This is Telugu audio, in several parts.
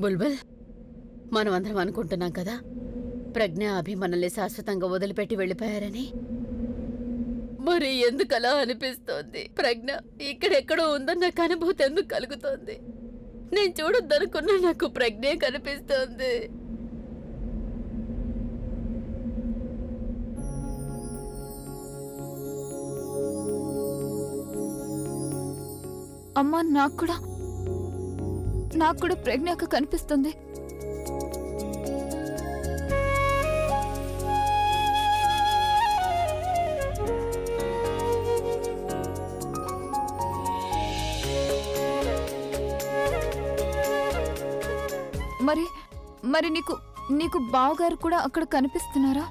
బుల్బుల్, మనమందరం అనుకుంటున్నాం కదా ప్రజ్ఞ అభి మనల్ని శాశ్వతంగా వదిలిపెట్టి వెళ్ళిపోయారని. మరి ఎందుకలా అనిపిస్తోంది? ప్రజ్ఞ ఇక్కడెక్కడో ఉందన్న నాకు అనుభూతి ఎందుకు కలుగుతోంది? నేను చూడొద్దనుకున్నా నాకు ప్రజ్ఞే కనిపిస్తోంది. అమ్మా, నాకు కూడా ప్రజ్ఞ కనిపిస్తుంది. మరి నీకు బావగారు కూడా అక్కడ కనిపిస్తున్నారా?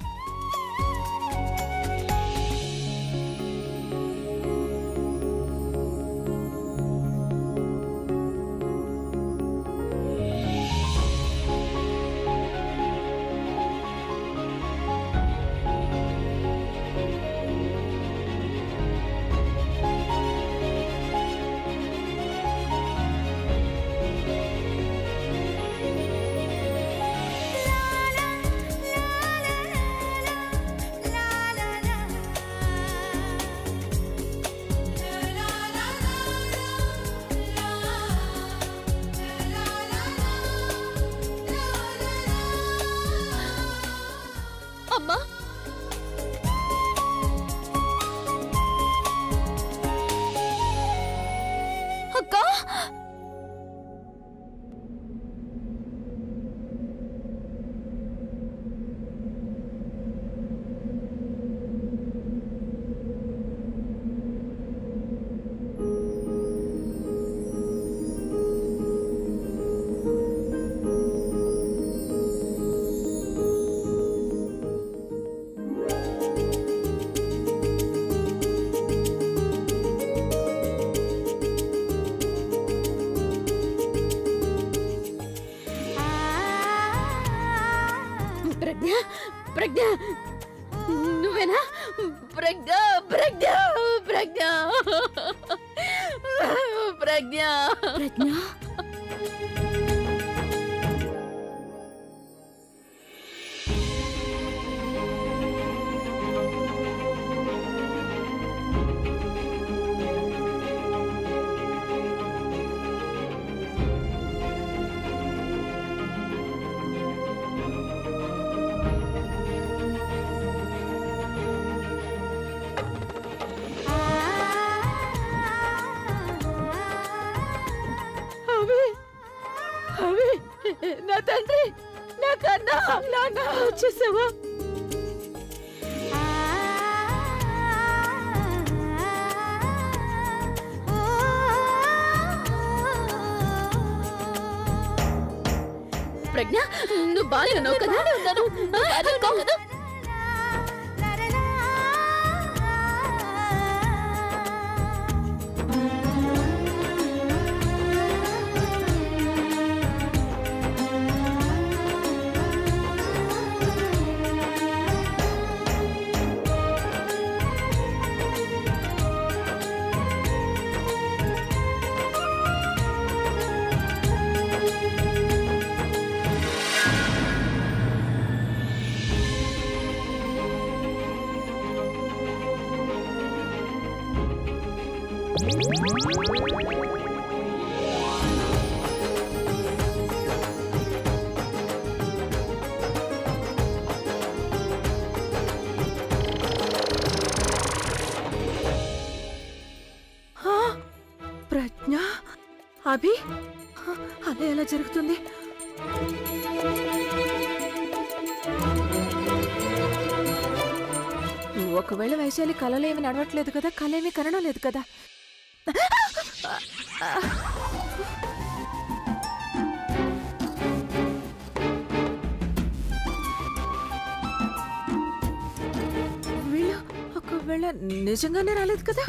ప్రజ్ఞ, నువ్వేనా? ప్రజ్ఞ ప్రజ్ఞ ప్రజ్ఞ ప్రజ్ఞ ప్రజ్ఞ నా తండ్రి, నా కన్నా నాన్న వచ్చేసావా? ప్రజ్ఞ, నువ్వు బాగా ఉన్నావు కదా? కదా ప్రజ్ఞ, అభి, అలా ఎలా జరుగుతుంది? ఒకవేళ వైశాలి కళలో ఏమి నడవట్లేదు కదా, కళ ఏమి కనడం లేదు కదా? వీళ్ళు ఒకవేళ నిజంగానే రాలేదు కదా?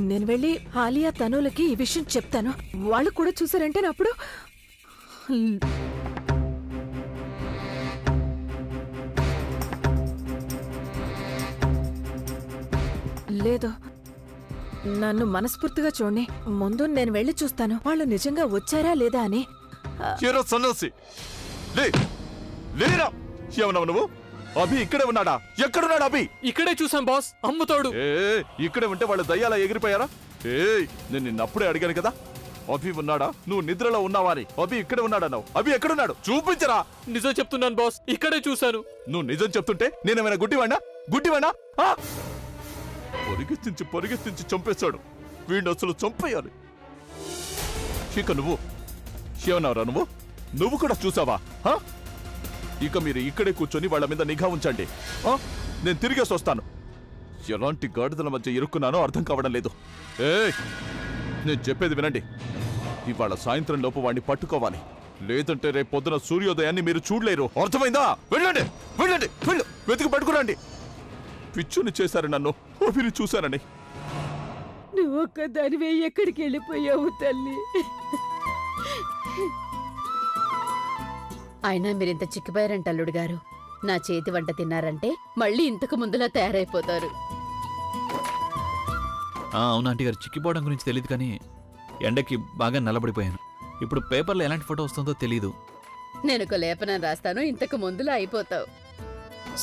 నేను వెళ్ళి ఆలియా తనులకి ఈ విషయం చెప్తాను. వాళ్ళు కూడా చూసారంటే అప్పుడు లేదు నన్ను మనస్ఫూర్తిగా చూడండి. ముందు నేను వెళ్ళి చూస్తాను వాళ్ళు నిజంగా వచ్చారా లేదా అని. సన్నోసి లేరా ఏమన్నావు నువ్వు? అభి ఇక్కడే ఉన్నాడా? ఎక్కడున్నాడు అభి? ఇక్కడే చూసాం బాస్, అమ్ముతాడు. ఇక్కడే ఉంటే వాళ్ళు దయ్యాలా ఎగిరిపోయారా? నేను నిన్నప్పుడే అడిగాను కదా అభి ఉన్నాడా, నువ్వు నిద్రలో ఉన్నావా అని. అభి ఇక్కడే ఉన్నాడన్నావు, అభి ఎక్కడున్నాడు చూపించరా. నిజం చెప్తున్నాను బాస్, ఇక్కడే చూశాను. నువ్వు నిజం చెప్తుంటే నేనేమైనా గుడ్డివాణ్ణా? పొరిగెత్తించి చంపేశాడు. వీడిని అసలు చంపేయాలి. ఇక నువ్వు ఏమన్నావురా? నువ్వు కూడా చూసావా? ఇక మీరు ఇక్కడే కూర్చొని వాళ్ళ మీద నిఘా ఉంచండి. నేను తిరిగేసి వస్తాను. ఎలాంటి గాడిదల మధ్య ఇరుక్కున్నానో అర్థం కావడం లేదు. నేను చెప్పేది వినండి. ఇవాళ సాయంత్రం లోపు వాడిని పట్టుకోవాలి, లేదంటే రేపు పొద్దున సూర్యోదయాన్ని మీరు చూడలేరు. అర్థమైందా? వెళ్ళండి వెళ్ళండి, వెళ్ళు, వెతికి పట్టుకురండి. పిచ్చుని చేశారు నన్ను, అభిని చూశానని. నువ్వు ఒక్కదానివే ఎక్కడికి వెళ్ళిపోయావు తల్లి? అయినా మీరింత చిక్కిపోయారంట అల్లుడు గారు. నా చేతి వంట తిన్నారంటే మళ్ళీ ఇంతకు ముందులా తయారైపోతారు. అవును ఆంటీ గారు, చిక్కిపోవడం గురించి తెలియదు కానీ ఎండకి బాగా నల్లబడిపోయాను. ఇప్పుడు పేపర్లో ఎలాంటి ఫోటో వస్తుందో తెలీదు. నేను ఒక లేపనం రాస్తాను, ఇంతకు ముందులా అయిపోతావు.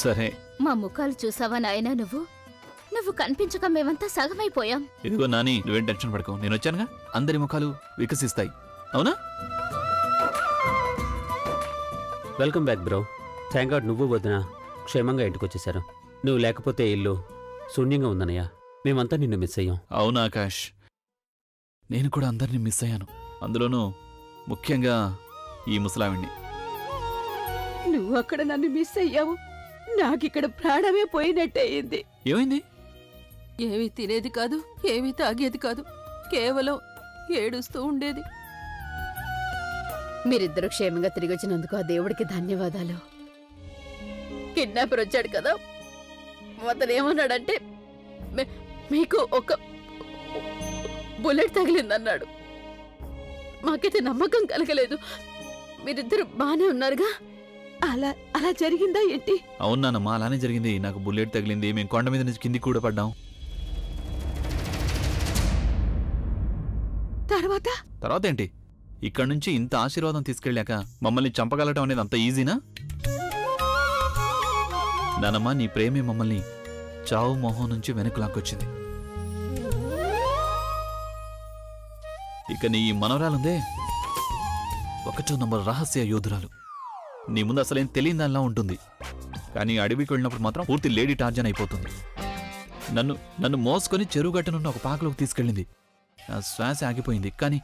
సరే. మా ముఖాలు చూసావా నాయనా? నువ్వు కనిపించక మేమంతా సగమైపోయాం. ఇదిగో నాని, నువ్వేం టెన్షన్ పడకు, నేను వచ్చానుగా. అందరి ముఖాలు వికసిస్తాయి, అవునా? Welcome back bro. Thank God నువ్వు వదిన క్షేమంగా ఇంటికి వచ్చేసారు. నువ్వు లేకపోతే ఇల్లు శూన్యంగా ఉందన్నయ్య. మేమంతా నిన్ను మిస్ అయ్యాం. అవునా ఆకాష్, నేను కూడా అందరినీ మిస్ అయ్యాను. అందులోనూ ముఖ్యంగా ఈ ముసలావిణ్ణి. నువ్వు అక్కడ నన్ను మిస్ అయ్యావు, నాకిక్కడ ప్రాణమే పోయినట్టయింది. ఏమైంది? ఏమీ తినేది కాదు, ఏమీ తాగేది కాదు, కేవలం ఏడుస్తూ ఉండేది. మీరిద్దరూ క్షేమంగా తిరిగి వచ్చినందుకు ఆ దేవుడికి ధన్యవాదాలు. కిడ్నాపర్ వచ్చాడు కదా, అతను ఏమన్నాడంటే మీకు ఒక బుల్లెట్ తగిలిందన్నాడు. మాకైతే నమ్మకం కలగలేదు. మీరిద్దరు బానే ఉన్నారుగా? అలా జరిగిందా ఏంటి? అవునానమ్మా, అలానే జరిగింది. నాకు బుల్లెట్ తగిలింది, మేము కొండ మీద నుంచి కిందికి కూడా పడ్డాం. తర్వాత ఏంటి? ఇక్కడి నుంచి ఇంత ఆశీర్వాదం తీసుకెళ్ళాక మమ్మల్ని చంపగలటం అనేది అంత ఈజీనా? నానమ్మా, నీ ప్రేమే మమ్మల్ని చావు మొహం నుంచి వెనక్కు లాక్కొచ్చింది. ఇక నీ మనవరాలుందే, 1వ నంబర్ రహస్య యోధురాలు. నీ ముందు అసలేం తెలియని దానిలా ఉంటుంది, కానీ అడవికి వెళ్ళినప్పుడు మాత్రం పూర్తి లేడీ టార్జన్ అయిపోతుంది. నన్ను మోసుకొని చెరువుగట్టునున్న ఒక పాకలోకి తీసుకెళ్ళింది. నా శ్వాస ఆగిపోయింది, కానీ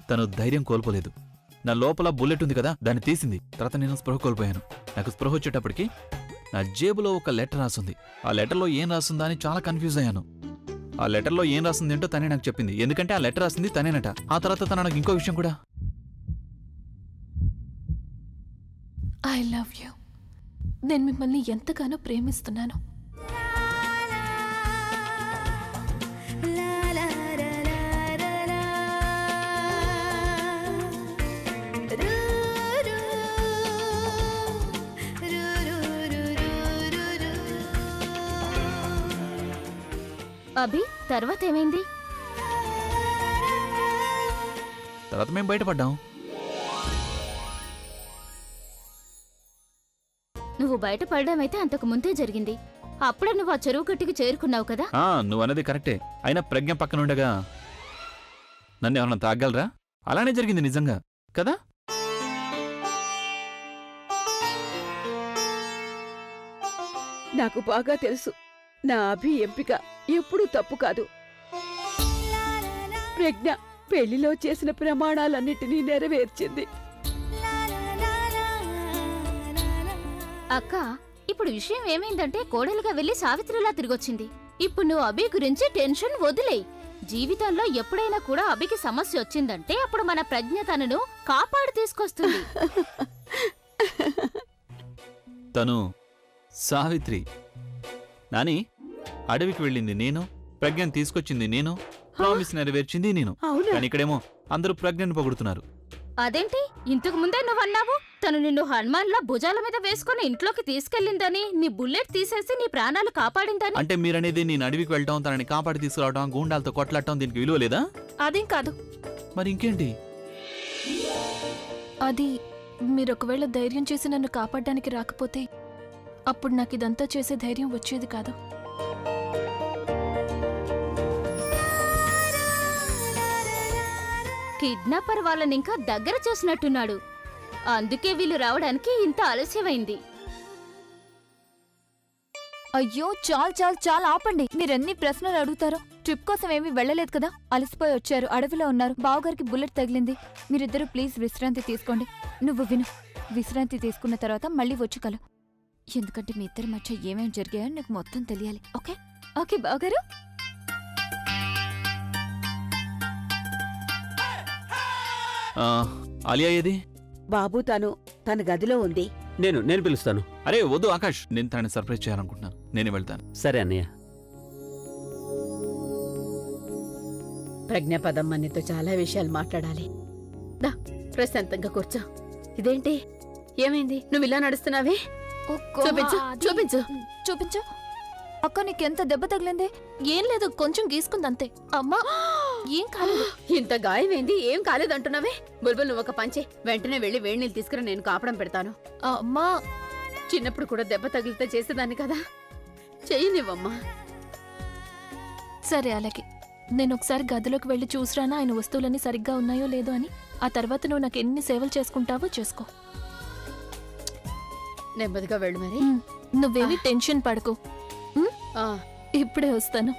తను ధైర్యం కోల్పోలేదు. నా లోపల బుల్లెట్ ఉంది కదా, దాన్ని తీసింది. తర్వాత నేను స్పృహ కోల్పోయాను. నాకు స్పృహ వచ్చేటప్పటికి నా జేబులో ఒక లెటర్ రాసుంది. ఆ లెటర్లో ఏం రాస్తుందా అని చాలా కన్ఫ్యూజ్ అయ్యాను. ఆ లెటర్లో ఏం రాస్తుంది ఏంటో తనే నాకు చెప్పింది, ఎందుకంటే ఆ లెటర్ రాసింది తనేనట. ఆ తర్వాత తన నాకు ఇంకో విషయం కూడా. I love you. నేను మిమ్మల్ని ఎంతగానో ప్రేమిస్తున్నాను. అభి, తర్వాత ఏమైంది? తర్వాత మేము బయటపడ్డాం. నువ్వు బయటపడడం అయితే అంతకు ముందే జరిగింది. అప్పుడే నువ్వు ఆ చెరువు గట్టుకి చేరుకున్నావు కదా? నువ్వు అన్నది కరెక్టే. అయినా ప్రజ్ఞ పక్కనుండగా నన్ను ఎవరన్నా తాగలరా? అలానే జరిగింది నిజంగా కదా? నాకు బాగా తెలుసు, నా అభి ఎంపిక ఎప్పుడూ తప్పు కాదు. ప్రజ్ఞ పెళ్లిలో చేసిన ప్రమాణాలన్నిటినీ నెరవేర్చింది. అక్క, ఇప్పుడు విషయం ఏమైందంటే కోడలుగా వెళ్లి సావిత్రిలా తిరిగొచ్చింది. ఇప్పుడు నువ్వు అభి గురించి టెన్షన్ వదిలేయ్. జీవితంలో ఎప్పుడైనా కూడా అభికి సమస్య వచ్చిందంటే అప్పుడు మన ప్రజ్ఞ తనను కాపాడు తీసుకొస్తుంది. తను సావిత్రి. నాని, అడవికి వెళ్ళింది నేను, ప్రజ్ఞను తీసుకొచ్చింది నేను, ప్రామిస్ నెరవేర్చింది నేను. కానీ ఇక్కడేమో అందరూ ప్రజ్ఞను పొగుడుతున్నారు. అదేంటి ఇంతకు ముందే నువ్వు అన్నావు తను నిన్ను హనుమాన్లా భుజాల మీద వేసుకుని ఇంట్లోకి తీసుకెళ్ళిందని, నీ బుల్లెట్ తీసేసి నీ ప్రాణాలు కాపాడిందని. అంటే మీరనేది నేను అడవికి వెళ్ళటం, తనని కాపాడి తీసుకురావడం, గూండాలతో కొట్లాడటం దీనికి విలువ లేదా? అదేం కాదు. మరి ఇంకేంటి? అది మీరు ఒకవేళ ధైర్యం చేసి నన్ను కాపాడడానికి రాకపోతే అప్పుడు నాకు ఇదంతా చేసే ధైర్యం వచ్చేది కాదు. కిడ్నాపర్ వాళ్ళని ఇంకా దగ్గర చేసినట్టున్నాడు. అందుకే వీళ్ళు రావడానికి ఇంత ఆలస్యమైంది. అయ్యో చాలు ఆపండి. మీరెన్ని ప్రశ్నలు అడుగుతారో. ట్రిప్ కోసం ఏమీ వెళ్ళలేదు కదా, అలసిపోయి వచ్చారు, అడవిలో ఉన్నారు, బావగారికి బుల్లెట్ తగిలింది. మీరిద్దరూ ప్లీజ్ విశ్రాంతి తీసుకోండి. నువ్వు విను, విశ్రాంతి తీసుకున్న తర్వాత మళ్ళీ వచ్చి కలు. ఎందుకంటే మీ ఇద్దరి మధ్య ఏమేమి జరిగాయో నాకు మొత్తం తెలియాలి. ఓకే ఓకే బావగారు. ఆలియా ఏది? బాబు తన గదిలో ఉంది. నేను పిలుస్తాను. అరే వద్దు ఆకాష్, నేను తనని సర్ప్రైజ్ చేయాలనుకుంటున్నాను. నేనే వెళ్తాను. సరే అన్నయ్య. ప్రజ్ఞాపదమ్మ నీతో చాలా విషయాలు మాట్లాడాలి. దా ప్రశాంతంగా కూర్చో. ఇదేంటి, ఏమైంది? నువ్వు ఇలా నడుస్తున్నావే? చూపించు చూపించు చూపించు. అక్క నీకెంత దెబ్బ తగిలింది? ఏం లేదు, కొంచెం గీసుకుందంతే. అమ్మా ఏం కాలేదు. ఇంత గాయమైంది, ఏం కాలేదంటున్నావే? బుల్బుల్ నువ్వు ఒక పంచే, వెంటనే వెళ్ళి వేడి నీళ్ళు తీసుకుని నేను కాపడం పెడతాను. అమ్మా చిన్నప్పుడు కూడా దెబ్బ తగిలితే చేసేదాన్ని కదా, చెయ్యనివ్వమ్మా. సరే అలాగే. నేను ఒకసారి గదిలోకి వెళ్ళి చూసిరానా ఆయన వస్తువులన్నీ సరిగ్గా ఉన్నాయో లేదో అని. ఆ తర్వాత నువ్వు నాకు ఎన్ని సేవలు చేసుకుంటావో చేసుకో. నెమ్మదిగా వెళ్ళు మరి. నువ్వేమి టెన్షన్ పడకు. ఇప్పుడే వస్తాను.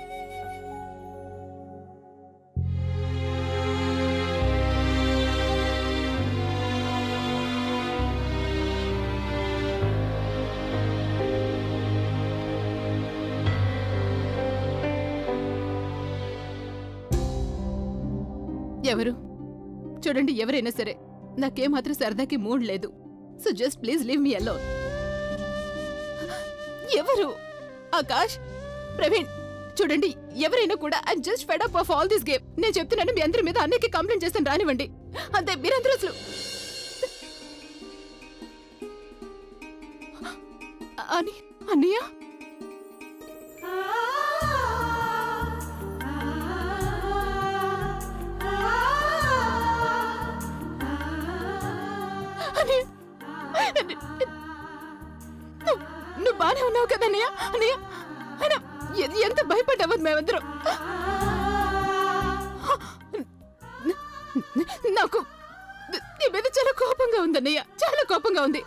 ఎవరు? చూడండి, ఎవరైనా సరే నాకేమాత్రం సరదాకి మూడ్ లేదు. So just please leave me alone. ఎవరు? ఆకాష్, ప్రవీణ్, చూడండి ఎవరైనా కూడా I'm just fed up of all this game. నేను చెప్తున్నాను, మీ అందరి మీద అన్నికి కంప్లైంట్ చేస్తాను, రానివ్వండి. అంతే, మీరందరూ అసలు అన్నయ్య నువ్వు బానే ఉన్నావు కదా అన్నయ్య? అన్నయ్య ఎంత భయపడ్డావు మేమందరం. నాకు నీ మీద చాలా కోపంగా ఉందన్నయ్య, చాలా కోపంగా ఉంది.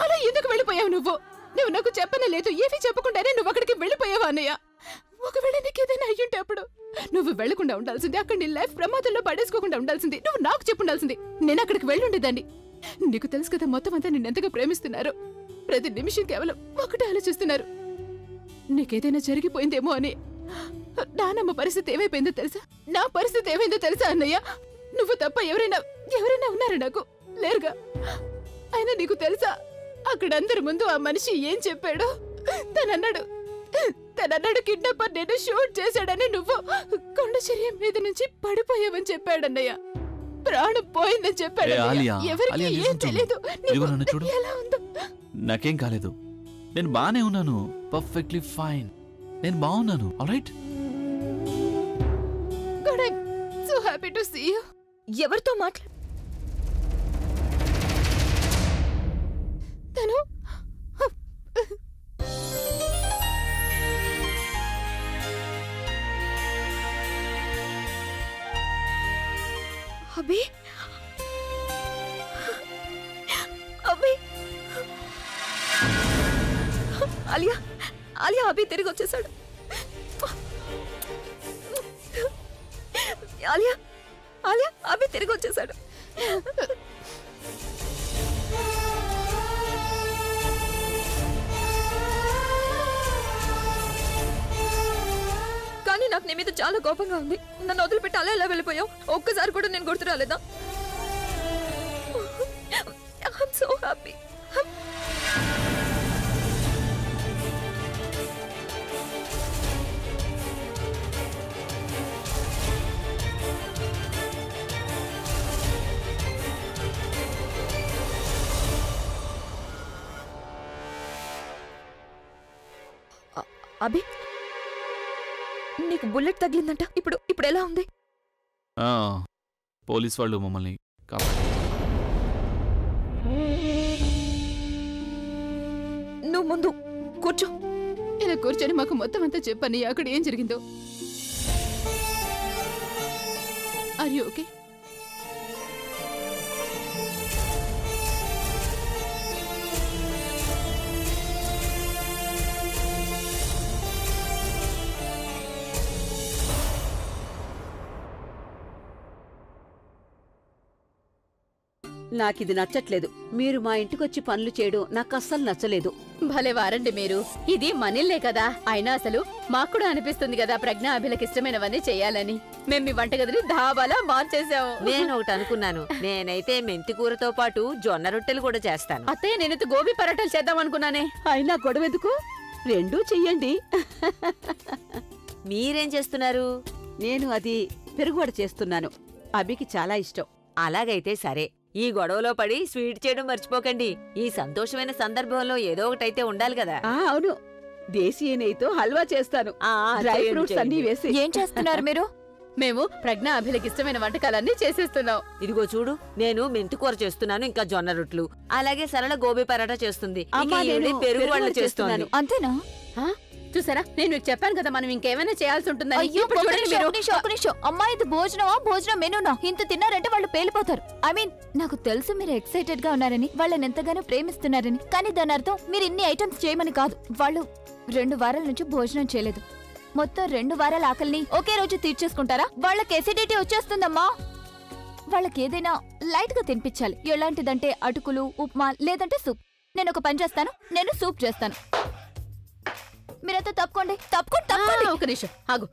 అలా ఎందుకు వెళ్ళిపోయావు నువ్వు? నువ్వు నాకు చెప్పనే లేదు, ఏమీ చెప్పకుండానే నువ్వు అక్కడికి వెళ్ళిపోయావా అన్నయ్య? ఒకవేళ నీకేదైనా అయ్యుంటే అప్పుడు నువ్వు వెళ్లకుండా ఉండాల్సింది, అక్కడ నీ లైఫ్ ప్రమాదంలో పడేసుకోకుండా ఉండాల్సింది. నువ్వు నాకు చెప్పుండాల్సింది. నేను అక్కడికి వెళ్ళుండేదాన్ని. నీకు తెలుసు కదా మొత్తం అంతా నిన్నెంతగా ప్రేమిస్తున్నారు. ప్రతి నిమిషం కేవలం ఒకటే ఆలోచిస్తున్నారు, నీకేదైనా జరిగిపోయిందేమో అని. నానమ్మ పరిస్థితి ఏమైపోయిందో తెలుసా? నా పరిస్థితి ఏమైందో తెలుసా అన్నయ్య? నువ్వు తప్ప ఎవరైనా ఉన్నారా? నాకు లేరుగా. అయినా నీకు తెలుసా అక్కడ అందరి ముందు ఆ మనిషి ఏం చెప్పాడు? తనన్నాడు కిడ్నాపర్ నేను షూట్ చేశాడని, నువ్వు కొండ చర్యం మీద నుంచి పడిపోయావని చెప్పాడన్నయ్య. ప్రాణం పోయిందని చెప్పాడు. ఎవరికి ఏం తెలియదు. ఎలా ఉందో? నాకేం కాలేదు, నేను బానే ఉన్నాను. పర్ఫెక్ట్లీ ఫైన్, నేను బాగున్నాను. Alright. Good. I so happy to see you. ఎవరితో మాట్లా తను అభి అభి ఆలియా అభి తిరిగి వచ్చేసాడు. ఆలియా అభి తిరిగి వచ్చేసాడు. కానీ నాకు నీ మీద చాలా కోపంగా ఉంది. నన్ను వదిలిపెట్టి అలా ఎలా వెళ్ళిపోయావు? ఒక్కసారి కూడా నేను గుర్తు రాలేదా? I'm so happy. అభి నీకు బుల్లెట్ తగిలిందంట. ఇప్పుడు ఎలా ఉంది? పోలీస్ వాళ్ళు మమ్మల్ని కాపాడారు. నువ్వు ముందు కూర్చో. ఇలా కూర్చొని మాకు మొత్తం అంతా చెప్పని అక్కడ ఏం జరిగిందో. Are you okay? నాకిది నచ్చట్లేదు. మీరు మా ఇంటికొచ్చి పనులు చేయడం నాకు అస్సలు నచ్చలేదు. భలే వారండి మీరు. ఇది మనిల్లే కదా. అయినా అసలు మాకు కూడా అనిపిస్తుంది కదా ప్రజ్ఞ అభిలకి ఇష్టమైనవన్నీ చెయ్యాలని. మేము మీ వంటగదిని ధాబాలా మార్చేసాము. నేను ఒకటి అనుకున్నాను. నేనైతే మెంతి కూరతో పాటు జొన్న రొట్టెలు కూడా చేస్తాను. అత్తయ్య నేనైతే గోబీ పరాటాలు చేద్దాం అనుకున్నానే. అయినా గొడవెందుకు? రెండూ చెయ్యండి. మీరేం చేస్తున్నారు? నేను అది పెరుగువడ చేస్తున్నాను. అభికి చాలా ఇష్టం. అలాగైతే సరే. ఈ గొడవలో పడి స్వీట్ చేయడం మర్చిపోకండి. ఈ సంతోషమైన సందర్భంలో ఏదో ఒకటైతే ఉండాలి కదా. అవును, దేశీయ నెయ్యితో హల్వా చేస్తాను. డ్రై ఫ్రూట్స్ అన్ని వేసి. ఏం చేస్తున్నారు మీరు? మేము ప్రజ్ఞ అభిలకి ఇష్టమైన వంటకాలన్నీ చేసేస్తున్నాం. ఇదిగో చూడు, నేను మెంతికూర చేస్తున్నాను, ఇంకా జొన్న రొట్లు, అలాగే సరళ గోబీ పరాటా చేస్తుంది, పెరుగు వడలు చేస్తున్నాను. అంతేనా? చూసారా, నేను మీకు చెప్పాను కదా మనం ఇంకేమైనా చేయాల్సి ఉంటుందని. అమ్మా ఇది భోజనం మెనూనా? ఇంత తిన్నారంటే వాళ్ళు పేలిపోతారు. ఐ మీన్ నాకు తెలుసు మీరు ఎక్సైటెడ్ గా ఉన్నారని, వాళ్ళని ఎంతగానో ప్రేమిస్తున్నారని. కానీ దాని అర్థం మీరు ఇన్ని ఐటమ్స్ చేయమని కాదు. వాళ్ళు 2 వారాల నుంచి భోజనం చేయలేదు. మొత్తం 2 వారాల ఆకలిని ఒకే రోజు తీర్చేసుకుంటారా? వాళ్ళకి ఎసిడిటీ వచ్చేస్తుందమ్మా. వాళ్ళకి ఏదైనా లైట్ గా తినిపించాలి. ఎలాంటిదంటే అటుకులు, ఉప్మా లేదంటే సూప్. నేను ఒక పని చేస్తాను, నేను సూప్ చేస్తాను. మీరంతా తప్పుకోండి. ఒక నిమిషం ఆగు.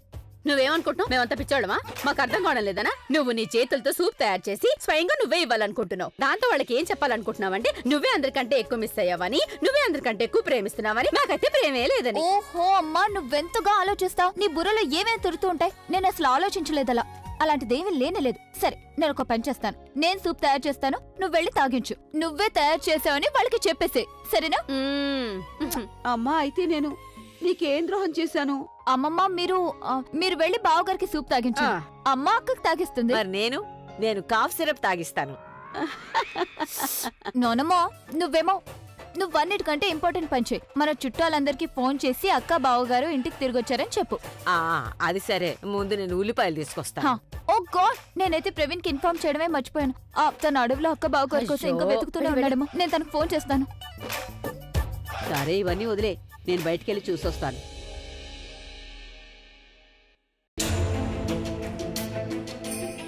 నువ్వేమనుకుంటున్నావు? మేమంతా పిచ్చోళ్ళమా? మాకు అర్థం కావడం లేదనా? నువ్వు నీ చేతులతో సూప్ తయారు చేసి స్వయంగా నువ్వే ఇవ్వాలనుకుంటున్నావు. దాంతో వాళ్ళకి ఏం చెప్పాలనుకుంటున్నావంటే నువ్వే అందరికంటే ఎక్కువ మిస్ అయ్యావని, నువ్వే అందరికంటే ఎక్కువ ప్రేమిస్తున్నావని. నాకైతే ప్రేమే లేదని. ఓహో అమ్మా, నువ్వెంతగా ఆలోచిస్తావు? నీ బుర్రలో ఏమేమి తిరుగుతూ ఉంటాయి? నేను అసలు ఆలోచించలేదలా. అలాంటిదేమీ లేనేలేదు. సరే, నేను ఒక పని చేస్తాను. నేను సూప్ తయారు చేస్తాను, నువ్వు వెళ్ళి తాగించు. నువ్వే తయారు చేసావని వాళ్ళకి చెప్పేసే, సరేనా? అమ్మా, అయితే నేను నీకేం ద్రోహం చేశాను? అమ్మమ్మ, మీరు వెళ్ళి బావగారికి సూప్ తాగించు. అమ్మ అక్కకి తాగిస్తుంది. నేను కాఫ్ సిరప్ తాగిస్తాను. నోనమ్మా, నువ్వన్నిటికంటే ఇంపార్టెంట్ పని చేయి. మన చుట్టాలందరికీ ఫోన్ చేసి అక్క బావగారు ఇంటికి తిరిగొచ్చారని చెప్పు. అది సరే, ముందు నేను ఉల్లిపాయలు తీసుకొస్తాను. ఓ గాడ్, నేనైతే ప్రవీణ్ కి ఇన్ఫార్మ్ చేయడమే మర్చిపోయాను. తన అడవిలో అక్క బావగారి కోసం ఇంకా వెతుకుతూనే ఉన్నాడేమో. నేను తనకు ఫోన్ చేస్తాను. సరే, ఇవన్నీ వదిలే, నేను బయటికెళ్ళి చూసొస్తాను.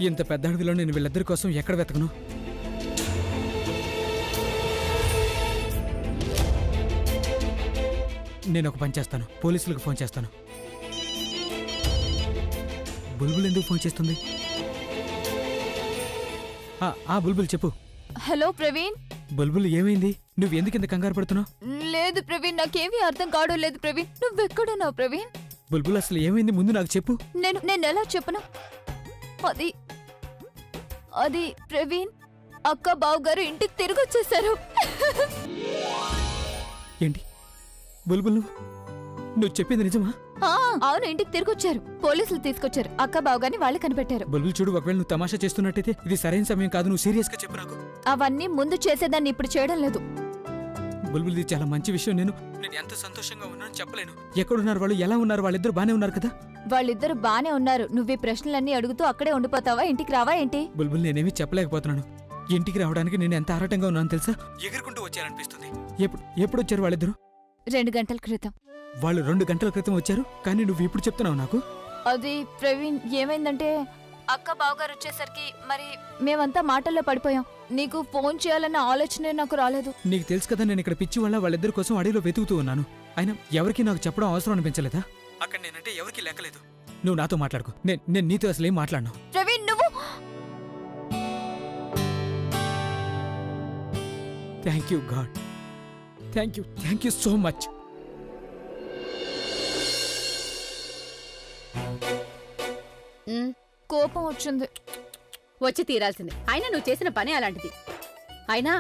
ఇంత పెద్ద అడవిలో నేను వీళ్ళిద్దరి కోసం ఎక్కడ వెతకను? నేను ఒక పని చేస్తాను, పోలీసులకు ఫోన్ చేస్తాను. బుల్బుల్ ఎందుకు ఫోన్ చేస్తుంది? బుల్బుల్ చెప్పు. హలో ప్రవీణ్. బుల్బుల్ ఏమైంది? నువ్వు ఎందుకు ఇంత కంగారు పడుతున్నావు? లేదు ప్రవీణ్, నాకేమీ అర్థం కావడం లేదు ప్రవీణ్. నువ్వెక్కడున్నావు ప్రవీణ్? బుల్బుల్ అసలు ఏమైంది ముందు నాకు చెప్పు. నేను ఎలా చెప్పను? అది ప్రవీణ్, అక్క బావగారు ఇంటికి తిరిగి వచ్చేసారు. ఏంటి బుల్బుల్, నువ్వు చెప్పింది నిజమా? అవును, ఇంటికి తిరిగి వచ్చారు. పోలీసులు తీసుకొచ్చారు. అక్క బావగారిని వాళ్ళు కనిపెట్టారు. బుల్బుల్ చూడు, ఒకవేళ నువ్వు తమాషా చేస్తున్నట్టయితే ఇది సరైన సమయం కాదు. నువ్వు సీరియస్ గా చెప్పు నాకు. అవన్నీ ముందు చేసేదాన్ని ఇప్పుడు చేయడం లేదు. బుల్బుల్, ఇది చాలా మంచి విషయం. నేను ఎంత సంతోషంగా ఉన్నాను చెప్పలేను. ఎక్కడున్నారు వాళ్ళు? ఎలా ఉన్నారు? వాళ్ళిద్దరు బానే ఉన్నారు కదా? వాళ్ళిద్దరు బానే ఉన్నారు. నువ్వు ఈ ప్రశ్నలన్నీ అడుగుతూ అక్కడే ఉండిపోతావా? ఇంటికి రావా ఏంటి? బుల్బుల్, నేనేమీ చెప్పలేకపోతున్నాను. ఇంటికి రావడానికి నేను ఎంత ఆరాటంగా ఉన్నాను తెలుసా? ఎగురుకుంటూ వచ్చారనిపిస్తుంది. ఎప్పుడు వచ్చారు వాళ్ళిద్దరు? 2 గంటల క్రితం. వాళ్ళు 2 గంటల క్రితం వచ్చారు, కానీ నువ్వు ఇప్పుడు చెప్తున్నావు నాకు? అది ప్రవీణ్, ఏమైందంటే అక్క బావగారు వచ్చేసరికి మరి మేమంతా మాటల్లో పడిపోయాం. నీకు ఫోన్ చేయాలన్న ఆలోచనే నాకు రాలేదు. నీకు తెలుసు కదా, నేను ఇక్కడ పిచ్చి వల్ల వాళ్ళిద్దరి కోసం అడవిలో వెతుకుతూ ఉన్నాను. అయినా ఎవరికి నాకు చెప్పడం అవసరం అనిపించలేదా? అక్కడ నేనంటే ఎవరికి లెక్కలేదు. నువ్వు నాతో మాట్లాడుకో. నేను నీతో అసలు ఏం మాట్లాడను. ప్రవీణ్, నువ్వు thank you God. Thank you so much. కోపం వచ్చింది. వచ్చి తీరాల్సింది. అయినా నువ్వు చేసిన పని అలాంటిది. అయినా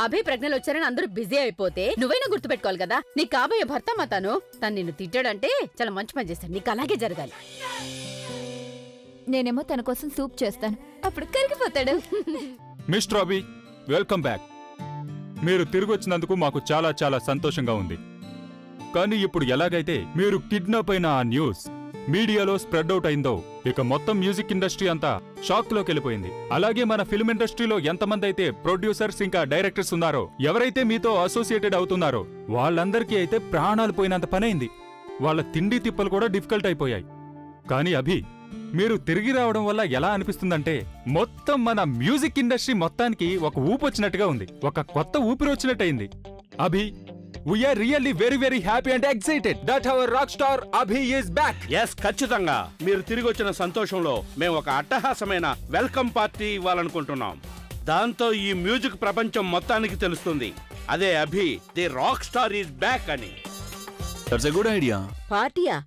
అభి ప్రజ్ఞలు వచ్చారని అందరూ బిజీ అయిపోతే నువ్వైనా గుర్తుపెట్టుకోవాలి కదా. నీ కాబోయే భర్త మా తను నిన్ను తిట్టాడంటే చాలా మంచి పని చేస్తాడు. నీకు అలాగే జరగాలి. నేనేమో తన కోసం సూప్ చేస్తాను, అప్పుడు కరిగిపోతాడు. మిస్టర్ అభి, వెల్కమ్ బ్యాక్. మీరు తిరిగి వచ్చినందుకు మాకు చాలా చాలా సంతోషంగా ఉంది. కానీ ఇప్పుడు ఎలాగైతే మీరు కిడ్నాప్ అయిన ఆ న్యూస్ మీడియాలో స్ప్రెడ్ అవుట్ అయిందో, ఇక మొత్తం మ్యూజిక్ ఇండస్ట్రీ అంతా షాక్ లోకి వెళ్ళిపోయింది. అలాగే మన ఫిల్మ్ ఇండస్ట్రీలో ఎంతమంది అయితే ప్రొడ్యూసర్స్ ఇంకా డైరెక్టర్స్ ఉన్నారో, ఎవరైతే మీతో అసోసియేటెడ్ అవుతున్నారో వాళ్ళందరికీ అయితే ప్రాణాలు పోయినంత పనైంది. వాళ్ళ తిండి తిప్పలు కూడా డిఫికల్ట్ అయిపోయాయి. కానీ అభి, మీరు తిరిగి రావడం వల్ల ఎలా అనిపిస్తుందంటే, మొత్తం మన మ్యూజిక్ ఇండస్ట్రీ మొత్తానికి ఒక ఊపు వచ్చినట్టుగా ఉంది. ఒక కొత్త ఊపిరి వచ్చినట్టయింది. అభి, we are really very very happy and excited that our rock star Abhi is back. yes, ఖచ్చితంగా మీరు తిరిగి వచ్చిన సంతోషంలో మేము ఒక అట్టహాసమైన వెల్కమ్ పార్టీ ఇవ్వాలనుకుంటున్నాం. దాంతో ఈ మ్యూజిక్ ప్రపంచం మొత్తానికి తెలుస్తుంది, అదే Abhi the rock star is back అని. That's a good idea. పార్టీయా?